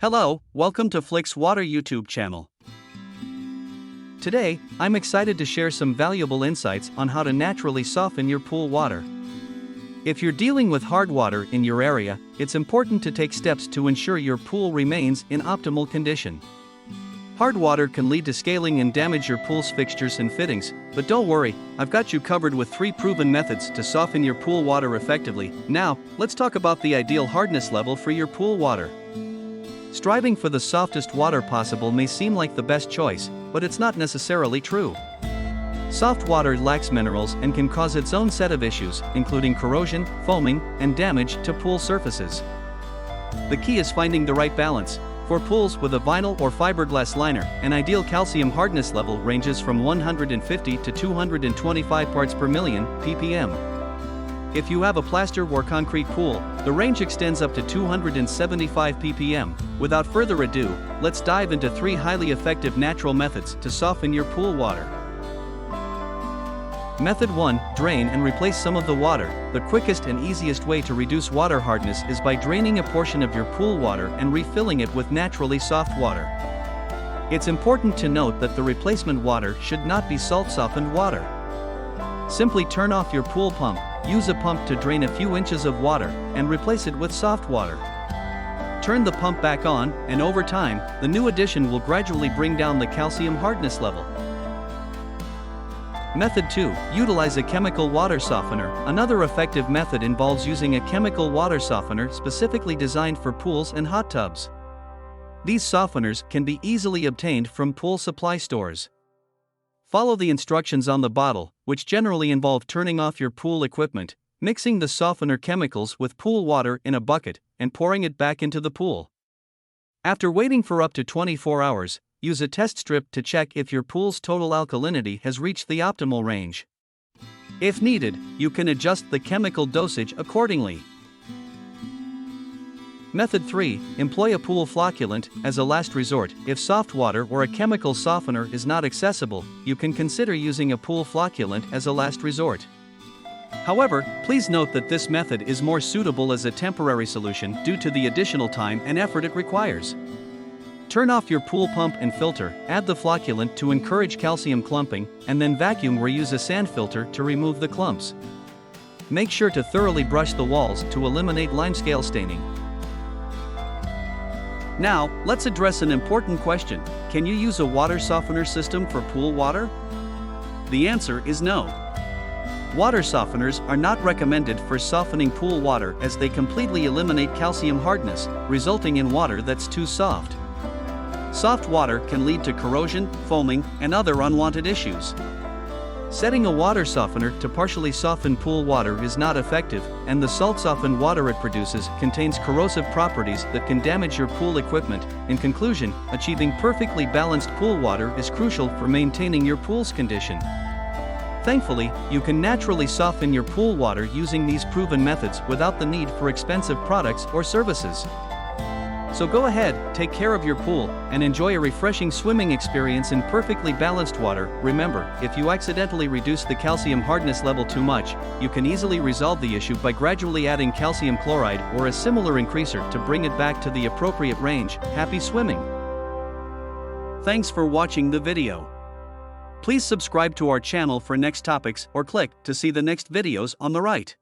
Hello, welcome to FlixWater YouTube channel. Today, I'm excited to share some valuable insights on how to naturally soften your pool water. If you're dealing with hard water in your area, it's important to take steps to ensure your pool remains in optimal condition. Hard water can lead to scaling and damage your pool's fixtures and fittings, but don't worry, I've got you covered with 3 proven methods to soften your pool water effectively. Now, let's talk about the ideal hardness level for your pool water. Striving for the softest water possible may seem like the best choice, but it's not necessarily true. Soft water lacks minerals and can cause its own set of issues, including corrosion, foaming, and damage to pool surfaces. The key is finding the right balance. For pools with a vinyl or fiberglass liner, an ideal calcium hardness level ranges from 150 to 225 parts per million, ppm. If you have a plaster or concrete pool, the range extends up to 275 ppm. Without further ado, let's dive into 3 highly effective natural methods to soften your pool water. Method 1. Drain and replace some of the water. The quickest and easiest way to reduce water hardness is by draining a portion of your pool water and refilling it with naturally soft water. It's important to note that the replacement water should not be salt-softened water. Simply turn off your pool pump, use a pump to drain a few inches of water, and replace it with soft water. Turn the pump back on, and over time, the new addition will gradually bring down the calcium hardness level. Method 2. Utilize a chemical water softener. Another effective method involves using a chemical water softener specifically designed for pools and hot tubs. These softeners can be easily obtained from pool supply stores. Follow the instructions on the bottle, which generally involve turning off your pool equipment, mixing the softener chemicals with pool water in a bucket, and pouring it back into the pool. After waiting for up to 24 hours, use a test strip to check if your pool's total alkalinity has reached the optimal range. If needed, you can adjust the chemical dosage accordingly. Method 3. Employ a pool flocculant. As a last resort, if soft water or a chemical softener is not accessible, you can consider using a pool flocculant as a last resort. However, please note that this method is more suitable as a temporary solution due to the additional time and effort it requires. Turn off your pool pump and filter, add the flocculant to encourage calcium clumping, and then vacuum or use a sand filter to remove the clumps. Make sure to thoroughly brush the walls to eliminate limescale staining. Now, let's address an important question. Can you use a water softener system for pool water? The answer is no. Water softeners are not recommended for softening pool water as they completely eliminate calcium hardness, resulting in water that's too soft. Soft water can lead to corrosion, foaming, and other unwanted issues. Setting a water softener to partially soften pool water is not effective, and the salt-softened water it produces contains corrosive properties that can damage your pool equipment. In conclusion, achieving perfectly balanced pool water is crucial for maintaining your pool's condition. Thankfully, you can naturally soften your pool water using these proven methods without the need for expensive products or services. So go ahead, take care of your pool, and enjoy a refreshing swimming experience in perfectly balanced water. Remember, if you accidentally reduce the calcium hardness level too much, you can easily resolve the issue by gradually adding calcium chloride or a similar increaser to bring it back to the appropriate range. Happy swimming! Thanks for watching the video. Please subscribe to our channel for next topics or click to see the next videos on the right.